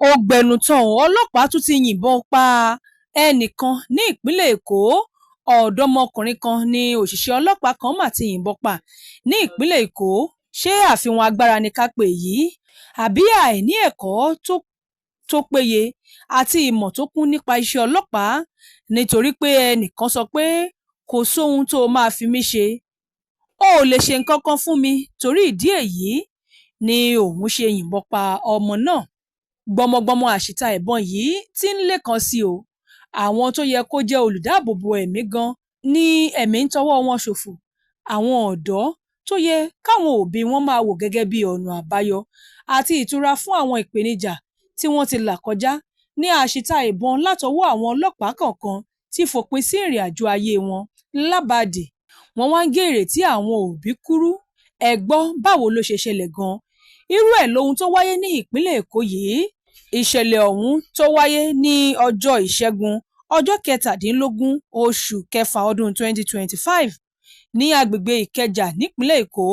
ó gbẹnu tán ọlọ́pàá tún ti yìnbọn pa ẹnìkan ní ìpínlẹ̀ Èkó. Ọ̀dọ́mọkùnrin kan ni òṣìṣẹ́ ọlọ́pàá kan mà ti yìnbọn pa ní ìpínlẹ̀ Èkó. Ṣé àfihàn agbára ni ká pè yìí àbí àìní ẹ̀kọ́ tó péye àti ìmọ̀ tó kún nípa iṣẹ́ ọlọ́pàá? Nítorí pé ẹnìkan sọ pé kò sóhun tó máa fi mí ṣe, ó lè ṣe nǹkan kan fún mi, torí ìdí èyí ni òun ṣe yìnbọn pa ọmọ náà. Gbọmọgbọmọ àṣìta ìbọn yìí tí ń lékan sí o. Àwọn tó yẹ kó jẹ́ olùdáàbòbò ẹ̀mí gan ní ẹ̀mí ń tọwọ́ wọn ṣòfò. Àwọn ọ̀dọ́ tó yẹ káwọn òbí wọn máa wò gẹ́gẹ́ bí ọ̀nà àbáyọ àti ìtura fún àwọn ìpèníjà tí wọ́n ti là kọjá ní àṣìta ìbọn látọwọ́ àwọn ọlọ́pàá kọ̀ọ̀kan tí fòpin sí ìrìn àjò ayé wọn lábàdì. Wọ́n wá ń gé ìrètí àwọn òbí kúrú. Ẹ gbọ́ báwo ló ṣe ṣẹlẹ̀ gan? Irú ẹ̀ lohun tó wáyé ní ìpínlẹ̀ Èkó yìí. Ìṣẹ̀lẹ̀ ọ̀hún tó wáyé ní ọjọ́ Ìṣẹ́gun ọjọ́ 17 oṣù kẹfà ọdún 2025 ní agbègbè Ìkẹjà nípínlẹ̀ Èkó.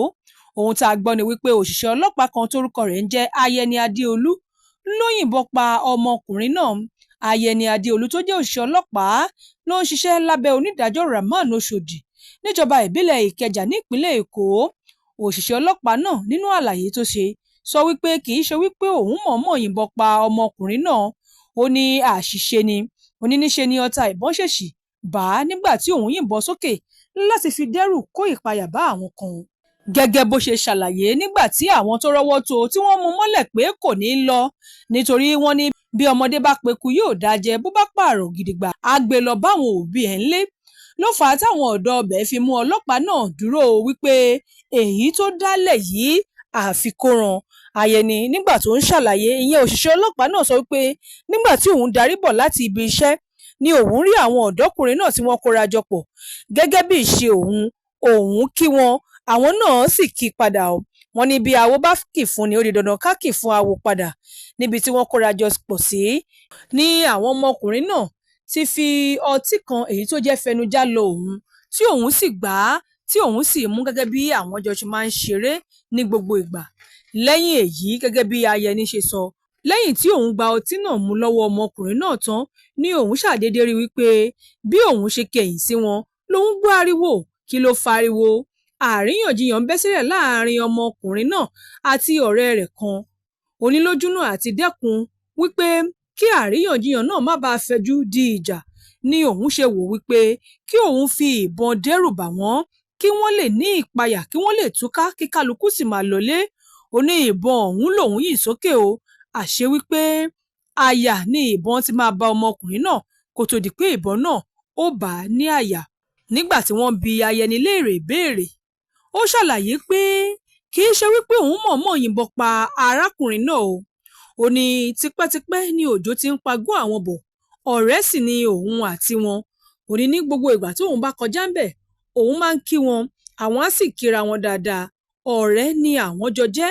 Ohun tá a gbọ́ ni wípé òṣìṣẹ́ ọlọ́pàá kan tórúkọ rẹ̀ ń jẹ́ Ayẹni Adéolú ló yìnbọn pa ọmọkùnrin náà. Ayẹni Adéolú tó jẹ́ òṣìṣẹ́ ọlọ́pàá ló ń ṣiṣẹ́ lábẹ́ onídàájọ́ Rahman Oshodi níjọba ìbílẹ̀ Ìkẹjà nípínlẹ̀ Èkó. Òṣìṣẹ́ ọlọ́pàá náà nínú àlàyé tó ṣe sọ wípé kì í ṣe wípé òun mọ̀ọ́mọ̀ yìnbọn pa ọmọkùnrin náà. Ó ní àṣìṣe ni. Ó ní níṣe ni ọta ìbọn ṣèṣì bá a nígbà tí òun yìnbọn sókè láti fi dẹ́rù kó ìpayà bá àwọn kan. Gẹ́gẹ́ bó ṣe ṣàlàyé nígbà tí àwọn tó rọ́wọ́ tó tí wọ́n mú mọ́lẹ̀ pé kò ní lọ nítorí wọ́n ní bí ọmọdé bá peku yóò dájẹ́, bó bá pààrọ̀ gidigba á gbé lọ báwọn òbí ẹ̀ ńlé. Ló fà á táwọn ọ̀dọ́ ọbẹ̀ fi mú ọlọ́pàá náà dúró wípé èyí tó dálẹ̀ yìí àfi kó rán. Ayẹni nígbà tó ń ṣàlàyé, ìyẹn òṣìṣẹ́ ọlọ́pàá náà sọ wípé nígbà tí òun darí bọ̀ láti ibi iṣẹ́ ni òun rí àwọn ọ̀dọ́kùnrin náà tí wọ́n kóra jọ pọ̀. Gẹ́gẹ́ bí ìṣe òun kí wọn, àwọn náà sì kí padà o. Wọ́n ní bí awo bá kì fún ni ó di dandan ká kì fún awo padà. Níbi tí wọ́n kóra jọ pọ̀ sí ní àwọn ọmọkùnrin náà ti fi ọtí kan èyí tó jẹ́ fẹnujá lọ òun, tí òun sì gbà á, tí òun sì mú gẹ́gẹ́ bí àwọn jọ ṣe máa ń ṣeré ní gbogbo ìgbà. Lẹ́yìn èyí, gẹ́gẹ́ bí Ayẹni ṣe sọ, lẹ́yìn tí òun gba ọtí náà mú lọ́wọ́ ọmọkùnrin náà tán ni òun ṣàdédé rí wípé bí òun ṣe kẹ̀yìn sí wọn lòun gbọ́ ariwo. Kí ló fariwo? Àríyànjiyàn ń bẹ́ sílẹ̀ láàrin ọmọkùnrin náà àti ọ̀rẹ́ rẹ̀ kan. Onílójúnà àti dẹ́kun wípé kí àríyànjiyàn náà má bàa fẹjú di ìjà ni òun ṣe wò wípé kí òun fi ìbọn dẹ́rù bà wọ́n, kí wọ́n lè ní ìpayà, kí wọ́n lè túká, kí kálukú sì máa lọlé. Ó ní ìbọn ọ̀hún lòun yìn sókè o. Àṣé wípé àyà ni ìbọn ti máa ba ọmọkùnrin náà kó tó di pé ìbọn náà ó bà á ní àyà. Nígbà tí wọ́n bi Ayẹni léèrè ìbéèrè, ó ṣàlàyé pé kì í ṣe wípé òun mọ̀ọ́mọ̀ yìnbọn pa arákùnrin náà o. Ó ní tipẹ́tipẹ́ ni òjò ti ń pagún àwọn bọ̀, ọ̀rẹ́ sì ni òun àti wọn. Ó ní gbogbo ìgbà tí òun bá kọjá ńbẹ̀, òun máa ń kí wọn, àwọn á sì kíra wọn dáadáa. Ọ̀rẹ́ ni àwọn jọ jẹ́.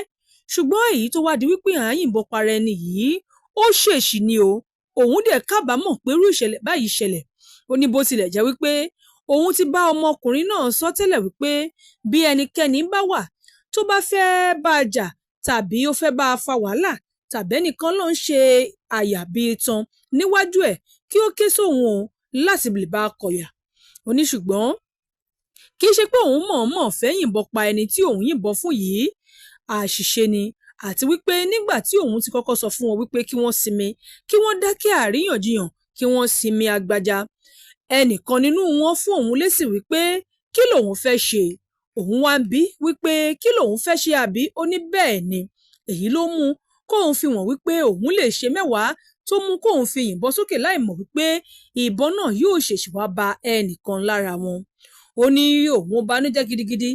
Ṣùgbọ́n èyí tó wá di wípé à ń yìnbọn para ẹni yìí, ó ṣèṣì ni o. Òun dẹ̀ kábàámọ̀ pé irú ìṣẹ̀lẹ̀ báyìí ṣẹlẹ̀. Ó ní bó tilẹ̀ jẹ́ wípé òun ti bá ọmọkùnrin náà sọ tẹ́lẹ̀ wípé bí ẹnikẹ́ni bá wà tó bá fẹ́ bá a jà tàbí ó fẹ́ bá a fa wàhálà tàbí ẹnìkan ló ń ṣe àyà bí itan níwájú ẹ̀ kí ó ké sóhun o láti lè bá a kọ̀yà. Ó ní ṣùgbọ́n kì í ṣe pé òun mọ̀ọ́mọ̀ fẹ́ yìnbọn pa ẹni tí òun yìnbọn fún yìí. Àṣìṣe ni, àti wípé nígbà tí òun ti kọ́kọ́ sọ fún wọn wípé kí wọ́n sinmi, kí wọ́n dákẹ́ àríyànjiyàn, kí wọ́n sinmi agbaja. Ẹnìkan nínú wọn fún òun lésì wípé kí lòun fẹ́ ṣe. Òun wá ń bi wípé kí lòun fẹ́ ṣe àbí? Ó ní bẹ́ẹ̀ ni. Èyí ló mú kóun fi wọ̀n wípé òun lè ṣe mẹ́wàá, tó mú kóun fi yìnbọn sókè láì mọ̀ wípé ìbọn náà yóò ṣèṣì wá ba ẹnìkan lára wọn. Ó ní òun banújẹ́ gidigidi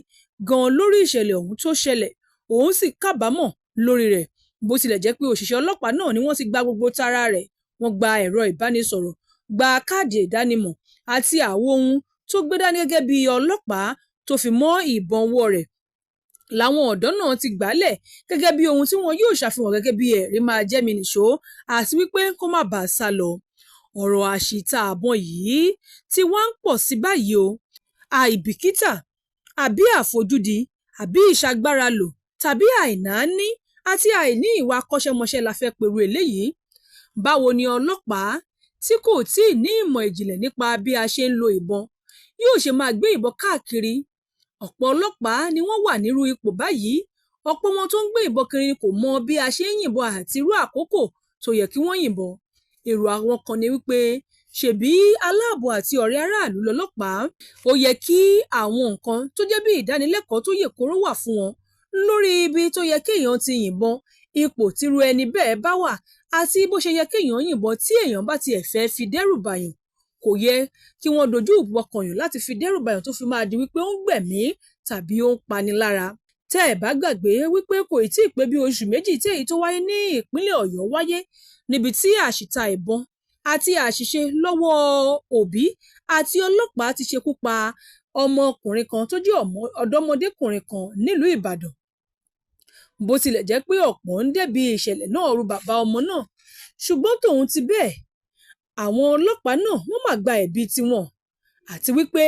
gan lórí ìṣẹ̀lẹ̀ ọ̀hún tó ṣẹlẹ̀. Òun sì kábàámọ̀ lórí rẹ̀. Bó tilẹ̀ jẹ́ pé òṣìṣẹ́ ọlọ́pàá náà ni wọ́n ti gba gbogbo tara rẹ̀. Wọ́n gba ẹ̀rọ ìbánisọ̀rọ̀, gba káàdì ìdánimọ̀ àti àwo ohun tó gbé dání gẹ́gẹ́ bí ọlọ́pàá tó fi mọ́ ìbọn ọwọ́ rẹ̀. Làwọn ọ̀dọ́ náà ti gbálẹ̀ gẹ́gẹ́ bí ohun tí wọn yóò ṣàfihàn gẹ́gẹ́ bí ẹ̀rí máa jẹ́ mi nìṣó àti wípé kó má bàa sá lọ. Ọ̀rọ̀ àṣìta àbọn yìí ti wá ń pọ̀ sí báyìí o. Àìbìkítà àbí àfojúdi àbí ìṣagbára lò tàbí àìnáání àti àìní ìwà akọ́ṣẹ́mọṣẹ́ la fẹ́ pẹ̀rù eléyìí. Báwo ni ọlọ́pàá tí kò tíì ní ìmọ̀ ìjìnlẹ̀ nípa bí a ṣe ń lo ìbọn yóò ṣe máa gbé ìbọn káàkiri? Ọ̀pọ̀ ọlọ́pàá ni wọ́n wà nírú ipò báyìí. Ọ̀pọ̀ wọn tó ń gbé ìbọn kiri kò mọ bí a ṣe ń yìnbọn àti irú àkókò tó yẹ kí wọ́n yìnbọn. Èrò àwọn kan ni wípé ṣèbí aláàbò àti ọ̀rẹ́ aráàlú lọ́lọ́pàá, ó yẹ kí àwọn nǹkan tó jẹ́ bí ìdánilẹ́kọ̀ọ́ tó yè kóró wà fún wọn lórí ibi tó yẹ kéèyàn ti yìnbọn, ipò tírú ẹni bẹ́ẹ̀ bá wà àti bó ṣe yẹ kéèyàn yìnbọn tí èèyàn bá tiẹ̀ fẹ́ fi dẹ́rù bàyàn. Kò yẹ kí wọ́n dojú ìbọn kọyàn láti fi dẹ́rù bàyàn tó fi máa di wípé ó ń gbẹ̀mí tàbí ó ń pani lára. Tẹ́ ẹ̀ bá gbàgbé wípé kò tíì pé bí oṣù méjì tí èyí tó wáyé ní ìpínlẹ̀ Ọ̀yọ́ wáyé, níbi tí àṣìta ìbọn àti àṣìṣe lọ́wọ́ òbí àti ọlọ́pàá ti ṣekú pa ọmọkùnrin kan tó jẹ́ ọ̀dọ́mọdékùnrin kan nílùú Ìbàdàn. Bó tilẹ̀ jẹ́ pé ọ̀pọ̀ ń dẹ́bi ìṣẹ̀lẹ̀ náà ru bàbá ọmọ náà, ṣùgbọ́n tòun ti bẹ́ẹ̀, àwọn ọlọ́pàá náà wọ́n máa gba ẹ̀bi tiwọn, àti wípé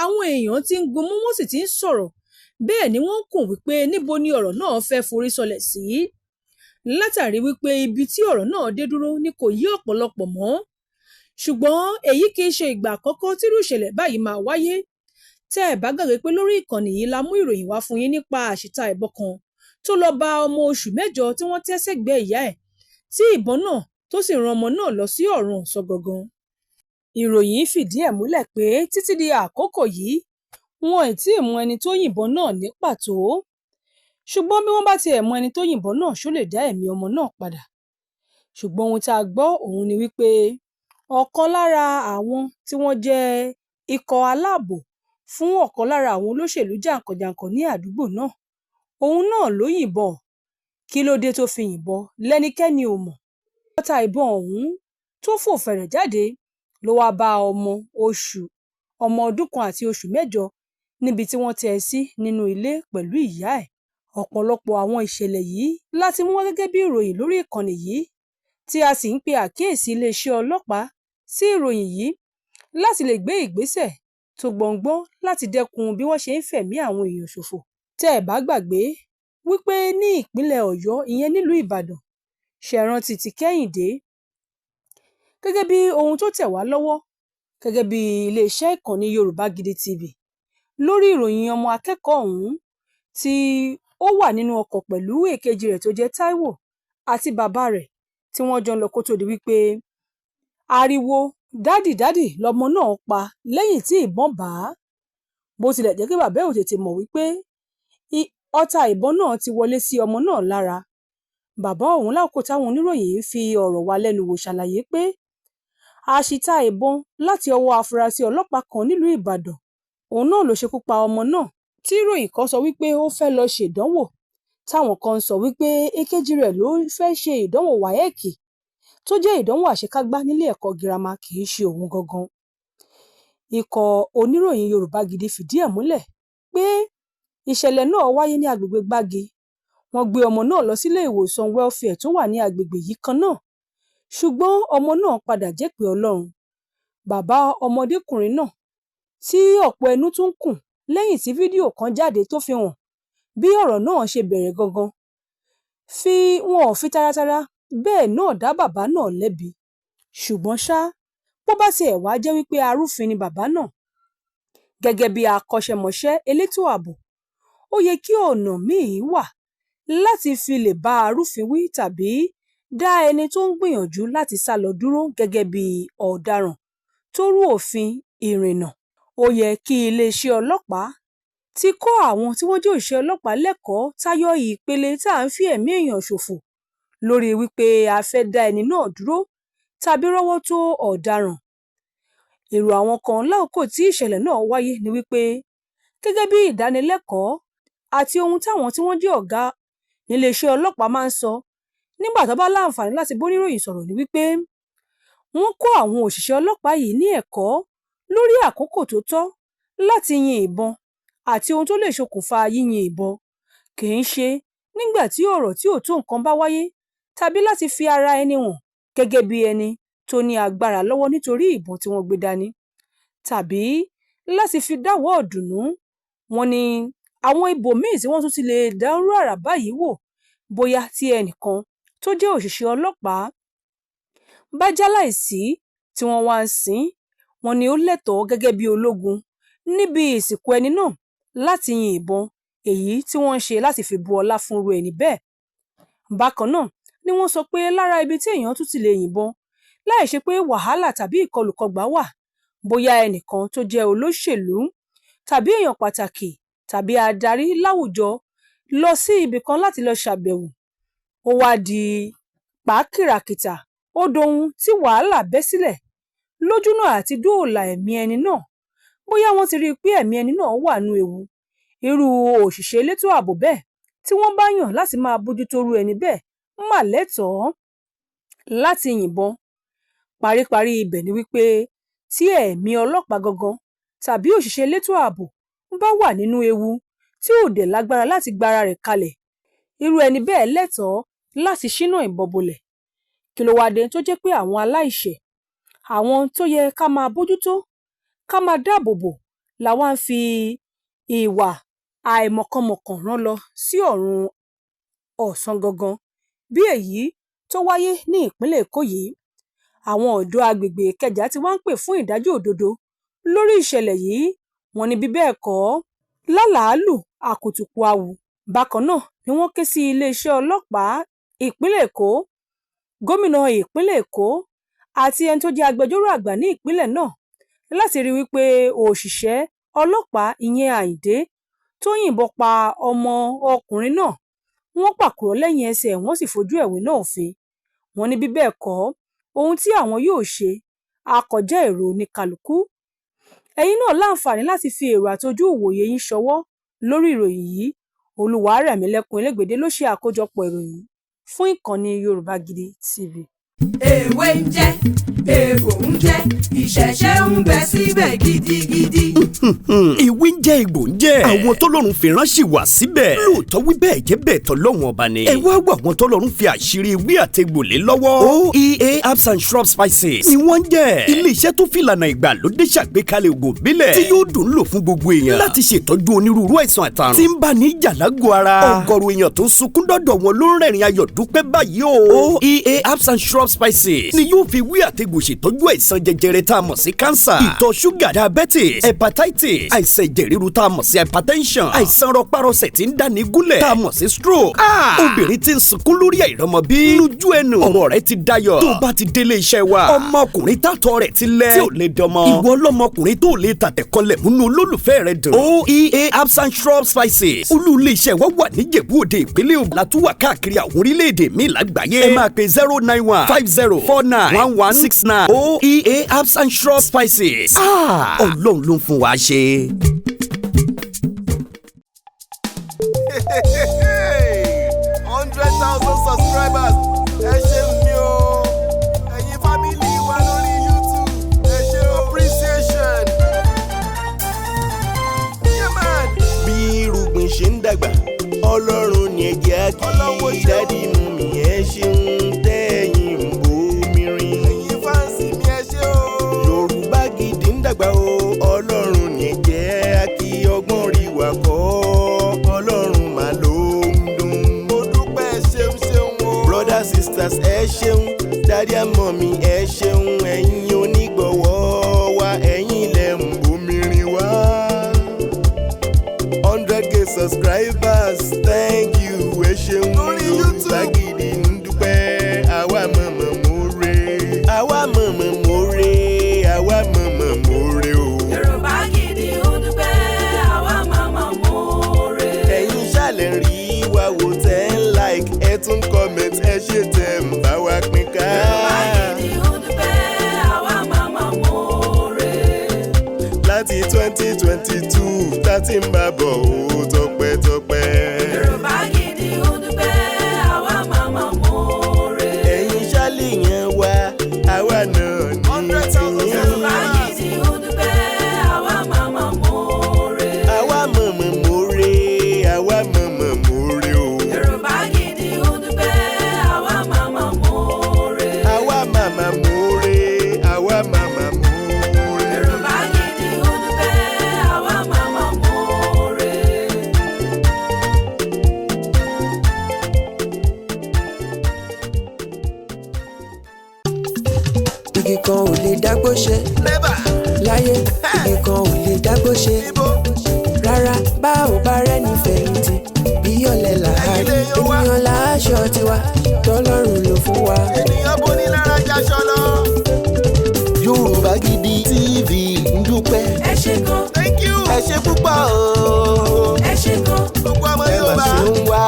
àwọn èèyàn ti ń gbomú wọ́n sì ti ń sọ̀rọ̀, bẹ́ẹ̀ ni wọ́n ń kùn wípé níbo ni ọ̀rọ̀ náà fẹ́ forí sọlẹ̀ sí, látàrí wípé ibi tí ọ̀rọ̀ náà dé dúró ni kò yé ọ̀pọ̀lọpọ̀ mọ́. Ṣùgbọ́n èyí kì í ṣe ìgbà àkọ́kọ́ tírú ìṣẹ̀lẹ̀ báyìí máa wáyé. Tẹ́ ẹ̀ bá gbàgbé pé lórí ìkànnì yìí la mú ìròyìn wá fún yín nípa àṣìta ìbọn kan tó lọ bá ọmọ oṣù mẹ́jọ tí wọ́n tẹ́ sẹ́gbẹ̀ẹ́ ìyá ẹ̀, tí ìbọn náà tó sì ran ọmọ náà lọ sí ọ̀run ọ̀sángangan. Ìròyìn fìdí ẹ̀ múlẹ̀ pé títí di àkókò yìí wọn ì tí ì mú ẹni tó yìnbọn náà ní pàtó. Ṣùgbọ́n bí wọ́n bá tiẹ̀ mú ẹni tó yìnbọn náà, ṣó lè dá ẹ̀mí ọmọ náà padà? Ṣùgbọ́n ohun tá a gbọ́ òun ni wípé ọ̀kan lára àwọn tí wọ́n jẹ́ ikọ̀ aláàbò fún ọ̀kan lára àwọn olóṣèlú jàǹkànjàǹkàn ní àdúgbò náà, òun náà ló yìnbọn. Kí ló dé tó fi yìnbọn lẹ́nikẹ́ni ò mọ̀. Ọta ìbọn ọ̀hún tó fò fẹ̀rẹ̀ jáde ló wá bá ọmọ ọdún kan àti oṣù mẹ́jọ níbi tí wọ́n tẹ́ ẹ sí nínú ilé pẹ̀lú ìyá ẹ̀. Ọ̀pọ̀lọpọ̀ àwọn ìṣẹ̀lẹ̀ yìí láti mú wá gẹ́gẹ́ bí ìròyìn lórí ìkànnì yìí, tí a sì ń pe àkíyèsí iléeṣẹ́ ọlọ́pàá sí ìròyìn yìí láti lè gbé ìgbésẹ̀ tó gbọ̀ngbọ́n láti dẹ́kun bí wọ́n ṣe ń fẹ̀mí àwọn èèyàn ṣòfò. Tẹ́ ẹ̀ bá gbàgbé wípé ní ìpínlẹ̀ Ọ̀yọ́, ìyẹn nílùú Ìbàdàn, ṣẹ̀rántí ti Kẹ́hìndé, gẹ́gẹ́ bí ohun tó tẹ̀ wá lọ́wọ́ gẹ́gẹ́ bí iléeṣẹ́ ìkànnì Yorùbá Gidi TV lórí ìròyìn ọmọ akẹ́kọ̀ọ́ ọ̀hún tí ó wà nínú ọkọ̀ pẹ̀lú èkejì rẹ̀ tó jẹ́ Táíwò àti bàbá rẹ̀ tí wọ́n jọ ń lọ kó tó di wípé ariwo dádì lọmọ náà pa lẹ́yìn tí ìbọn bà á. Bó tilẹ̀ jẹ́ pé bàbá ò tètè mọ̀ wípé ọta ìbọn náà ti wọlé sí ọmọ náà lára. Bàbá ọ̀hún lákòókò táwọn oníròyìn fi ọ̀rọ̀ wá lẹ́nu wò ṣàlàyé pé àṣìta ìbọn láti ọwọ́ afurasí ọlọ́pàá kan nílùú Ìbàdàn, òun náà ló ṣekú pa ọmọ náà, tí ìròyìn kan sọ wípé ó fẹ́ lọ ṣèdánwò, táwọn kan sọ wípé èkejì rẹ̀ ló fẹ́ ṣe ìdánwò WAEC tó jẹ́ ìdánwò àṣekágbá nílé ẹ̀kọ́ girama, kì í ṣe òun gangan. Ikọ̀ oníròyìn Yorùbá Gidi fìdí ẹ̀ múlẹ̀ pé ìṣẹ̀lẹ̀ náà wáyé ní agbègbè Gbági. Wọ́n gbé ọmọ náà lọ sílé ìwòsàn welfare tó wà ní agbègbè yìí kan náà, ṣùgbọ́n ọmọ náà padà jẹ́pè Ọlọ́run. Bàbá ọmọdékùnrin náà, tí ọ̀pọ̀ ẹnu tún kùn lẹ́yìn tí fídíò kan jáde tó fi hàn bí ọ̀rọ̀ náà ṣe bẹ̀rẹ̀ gangan, wọn ò fi taratara bẹ́ẹ̀ náà dá bàbá náà lẹ́bi. Ṣùgbọ́n ṣá, bó bá tiẹ̀ wá jẹ́ wípé arúfin ni bàbá náà, gẹ́gẹ́ bí akọ́ṣẹ́mọṣẹ́ elétò ààbò, ó yẹ kí ọ̀nà míì wà láti fi lè bá arúfin wí tàbí dá ẹni tó ń gbìyànjú láti sá lọ dúró gẹ́gẹ́ bí ọ̀daràn tó rú òfin ìrìnnà. Ó yẹ kí iléeṣẹ́ ọlọ́pàá ti kọ́ àwọn tí wọ́n jẹ́ òṣìṣẹ́ ọlọ́pàá lẹ́kọ̀ọ́ tayọ ìpele tá à ń fi ẹ̀mí èèyàn ṣòfò lórí wípé a fẹ́ dá ẹni náà dúró tàbí rọ́wọ́ tó ọ̀daràn. Èrò àwọn kan lákòókò tí ìṣẹ̀lẹ̀ náà wáyé ni wípé gẹ́gẹ́ bí ìdánilẹ́kọ̀ọ́ àti ohun táwọn tí wọ́n jẹ́ ọ̀gá níléeṣẹ́ ọlọ́pàá máa ń sọ nígbà tó bá láǹfààní láti bóníròyìn sọ̀rọ̀ ni wípé wọ́n kọ́ àwọn òṣìṣẹ́ ọlọ́pàá yìí ní ẹ̀kọ́ lórí àkókò tó tọ́ láti yin ìbọn àti ohun tó lè ṣokùnfà yíyin ìbọn, kì í ṣe nígbà tí ọ̀rọ̀ tí ò tó nǹkan bá wáyé, tàbí láti fi ara ẹni hàn gẹ́gẹ́ bí ẹni tó ní agbára lọ́wọ́ nítorí ìbọn tí wọ́n gbé dání, tàbí láti fi dáwọ́ ọ̀dùnnú. Wọ́n ní àwọn ibòmíì tí wọ́n tún ti lè dárú àrà báyìí wò, bóyá tí ẹnìkan tó jẹ́ òṣìṣẹ́ ọlọ́pàá bá jáláìsí tí wọ́n wá ń sìn, wọ́n ní ó lẹ́tọ̀ọ́ gẹ́gẹ́ bí ológun níbi ìsìnkú ẹni náà láti yin ìbọn èyí tí wọ́n ń ṣe láti fi bu ọlá fún irú ẹni bẹ́ẹ̀. Bákan náà ni wọ́n sọ pé lára ibi tí èèyàn tún ti lè yìnbọn láì ṣe pé wàhálà tàbí ìkọlùkọgbà wà, bóyá ẹnìkan tó jẹ́ olóṣèlú tàbí èèyàn pàtàkì tàbí adarí láwùjọ lọ sí ibì kan láti lọ ṣàbẹ̀wò, ó wá di pàákìràkìtà, ó dohun tí wàhálà bẹ́ sílẹ̀ lójúnà àti dóòlà ẹ̀mí ẹni náà, bóyá wọ́n ti rí i pé ẹ̀mí ẹni náà wà nínú ewu. Irú òṣìṣẹ́ elétò ààbò bẹ́ẹ̀ tí wọ́n bá yàn láti máa bójútó irú ẹni bẹ́ẹ̀ mà lẹ́tọ̀ọ́ láti yìnbọn. Paríparí ibẹ̀ ni wípé tí ẹ̀mí ọlọ́pàá gangan tàbí òṣìṣẹ́ elétò ààbò bá wà nínú ewu tí ò dẹ̀ lágbára láti gbára rẹ̀ kalẹ̀, irú ẹni bẹ́ẹ̀ lẹ́tọ̀ọ́ láti ṣínà ìbọn bolẹ̀. Kí ló wá dé tó jẹ́ pé àwọn aláìṣẹ̀, àwọn tó yẹ ká máa bójútó, ká máa dáàbò bò, làwa ń fi ìwà àìmọ̀kànmọ̀kàn rán lọ sí ọ̀run ọ̀sán gangan bí èyí tó wáyé ní ìpínlẹ̀ Èkó yìí. Àwọn ọ̀dọ́ agbègbè Ìkẹjà ti wá ń pè fún ìdájọ́ òdodo lórí ìṣẹ̀lẹ̀ yìí. Wọ́n ní bí bẹ́ẹ̀ kọ́, lálàálù àkùtùkù awù. Bákan náà ni wọ́n ké sí iléeṣẹ́ ọlọ́pàá ìpínlẹ̀ Èkó, gómìnà ìpínlẹ̀ Èkó àti ẹni tó jẹ́ agbẹjọ́rò àgbà ní ìpínlẹ̀ náà láti rí wípé òṣìṣẹ́ ọlọ́pàá ìyẹn Àyìndé tó yìnbọn pa ọmọ ọkùnrin náà, wọ́n pàkúrọ̀ lẹ́yìn ẹsẹ̀, wọ́n sì fojú ẹ̀wé náà òfin. Wọ́n ní bí bẹ́ẹ̀ kọ́, ohun tí àwọn yóò ṣe akọjá èrò oníkálukú. Ẹ̀yin náà láǹfààní láti fi èrò àtojú ìwòye yín ṣọwọ́ lórí ìròyìn yìí. Olúwarẹ̀mílẹ́kùn Elégbèdé ló ṣe àkójọpọ̀ ìròyìn fún ìkànnì Yorùbá Gidi TV. Èwe ń jẹ́, èèbò ń jẹ́, ìṣẹ̀ṣe ń bẹ síbẹ̀ gidigidi. Ìwé ń jẹ́, egbò ń jẹ́, àwọn tọ́lọ́run fi ránṣẹ́ wá síbẹ̀. Lóòótọ́ wí bẹ́ẹ̀ jẹ́ bẹ́ẹ̀ tọ́lọ́run ọba ni. Ẹ wá wá àwọn tọ́lọ́run fi àṣírí ewé àtegbò lé lọ́wọ́. OEA Herbs and Shrub Spices ni wọ́n ń jẹ́. Ilé-iṣẹ́ tó fi ìlànà ìgbàlódé ṣàgbékalẹ̀ ògùn ìbílẹ̀ tí yóò dùn lò fún gbogbo èèyàn láti ṣètọ́jú onírúurú àìsàn àtàrùn tí ń bá ní ìjà lágọ̀ọ́ ara. Ọ̀gọ̀rọ̀ èèyàn tó ń sunkún dọ́dọ̀ wọn ló ń rẹ́rìn ayọ̀ dúpẹ́ báyìí o. OEA Herbs and Shrub Spices ni yóò fi wí àtegbò ṣètọ́jú àìsàn jẹjẹrẹ tá a mọ̀ sí cancer, ìtọ̀ ṣúgà, diabetes, hepatitis, àìsàn ẹ̀jẹ̀ ríru tá a mọ̀ sí hypertension, àìsàn rọpárọsẹ̀ tí ń dáni gúnlẹ̀ tá a mọ̀ sí stroke. Obìnrin tí ń sunkún lórí àìrọ́mọbí lójú ẹnu, ọ̀rọ̀ rẹ̀ ti dayọ̀ tó bá ti délé iṣẹ́ wa. Ọmọkùnrin tátọ̀ rẹ̀ ti lẹ̀ tí ò lè dọmọ, ìwọ ọlọ́mọkùnrin tó lè tàtẹ̀kọlẹ̀ múnú olólùfẹ́ rẹ̀ dùn. OEA Herbs and Shrub Spices olú ilé iṣẹ́ wa wà ní Ìjẹ̀bú-Òde ìpínlẹ̀ Ògùn, látúwà káàkiri àwọn orílẹ̀-èdè míì lágbàáyé. Ẹ máa pè 091504969. OEA Herbs and Shrub Spices. Ọlọ́run ló ń fún wa ṣe. 100,000 subscribers. Ẹ ṣeun mi o. Ẹ̀yin family wa lórí YouTube. Ẹ ṣe appreciation. Yeah man. Bí irúgbìn ṣe ń dàgbà, Ọlọ́run ni ẹ jẹ́ kí dádì mú mi. Ẹ ṣeun tẹ́yìn ń bomi rin. Ẹ̀yin fáǹsì mi ẹ ṣé o. Yorùbá Gidi ń dàgbà o. Ọlọ́run ni ẹ jẹ́ kí ọgbọ́n rí wa kọ́. Ọlọ́run mà ló ń dùn. Mo dúpẹ́ ṣeun ṣeun o. Brothers sisters ẹ ṣeun. Daddy and mommy ẹ ṣeun. Ẹ̀yin onígbọ̀wọ́ wa, ẹ̀yin lẹ ń bomi rin wá. 100K subscribers, thank you, ẹ ṣeun. Yorùbá Gidi ń dúpẹ́, àwa mọ̀mọ́ more. Àwa mọ̀mọ́ more, àwa mọ̀mọ́ more o. Yorùbá Gidi ń dúpẹ́, àwa mọ̀mọ́ more. Ẹ̀yin ṣàlẹ̀ rí wa wò tẹ́ ń like, ẹ tún comment, ẹ ṣe tẹ̀ ń bá wa pín ká. Yorùbá Gidi ń dúpẹ́, àwa mọ̀mọ́ more. Láti 2022 tá ti ń bá bọ̀ ó tọpẹ́tọpẹ́. Yorùbá Gidi ń dúpẹ́, àwa mọ̀mọ́ more. Ẹ̀yin ṣálẹ̀ yẹn wá, àwa náà ní tiyín. Yorùbá Gidi ń dúpẹ́, àwa mọ̀mọ́ more. Àwa mọ̀mọ́ more, àwa mọ̀mọ́ more o. Yorùbá Gidi ń dúpẹ́, àwa mọ̀mọ́ more. Àwa màmá more, àwa màmá more. Yorùbá Gidi ń dúpẹ́, àwa mọ̀mọ́ more. igi kan ò lè dágbó ṣe. láyé igi kan ò lè dágbó ṣe. rárá bá ò bá rẹ́ni fẹ̀yìntì bí ọ̀lẹ làárí. ènìyàn láṣọ tiwa tọ́lọ́run ló fún wa. ènìyàn bó ní lára jaṣọ lọ. Yorùbá Gidi TV ń dúpẹ́. ẹ ṣé gan. Thank you. ẹ ṣé púpọ̀ o. ẹ ṣé gan. gbogbo ọmọ Yorùbá. ẹ máa ṣe ń wá.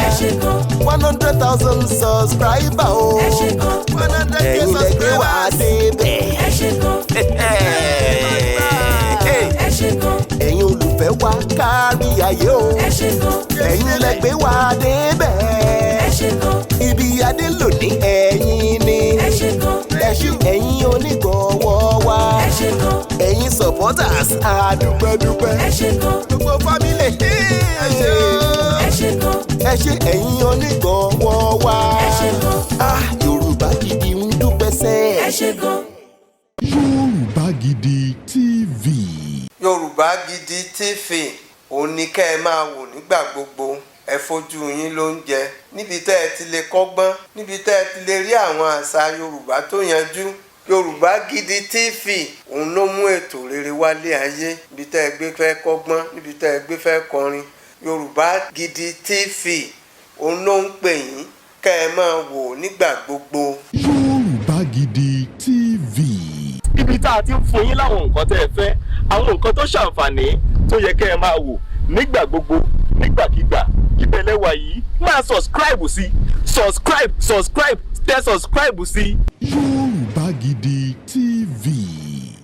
ẹ ṣé gan. 100,000 subscriber o. ẹ ṣé gan. 100K subscribers. ẹ̀yin lẹ gbé wá débẹ̀. ẹ ṣé gan. ẹ ṣé gan. ẹ̀yin olùfẹ́ wa kárí ayé o. ẹ ṣé gan. ẹ̀yin lẹ gbé wá débẹ̀. ẹ ṣé gan. ibi adé lòdì ẹ̀yin ni. ẹ ṣé gan. ẹ̀yin onígbọ̀wọ́ wa. ẹ ṣé gan. ẹ̀yin supporters àdúpẹ́dúpẹ́. ẹ ṣé gan. gbogbo family ẹ ṣé o. ẹ ṣé gan. ẹ ṣé ẹ̀yin onígbọ̀wọ́ wa. ẹ ṣé gan. Yorùbá Gidi ń dúpẹ́ sẹ́. ẹ ṣé gan. Yorùbá Gidi TV. Yorùbá Gidi TV òun ni kẹ́ ẹ máa wò nígbà gbogbo. Ẹ fojú yín ló ń jẹ níbi tẹ́ ẹ ti lè kọ́gbọ́n, níbi tẹ́ ẹ ti lè rí àwọn àṣà Yorùbá tó yanjú. Yorùbá Gidi TV òun ló mú ètò rere wálé ayé, níbi tẹ́ ẹ gbé fẹ́ kọ́gbọ́n, níbi tẹ́ ẹ gbé fẹ́ kọrin. Yorùbá Gidi TV òun ló ń pè yín kẹ́ ẹ máa wò nígbà gbogbo. Yorùbá Gidi TV. ibi tá a ti ń fún yín láwọn nǹkan tẹ́ ẹ fẹ́, àwọn nǹkan tó ṣàǹfààní tó yẹ kẹ́ ẹ máa wò nígbà gbogbo nígbàkigbà. ìbẹ̀lẹ̀ wà yìí máa subscribe sí tẹ subscribe sí. Yorùbá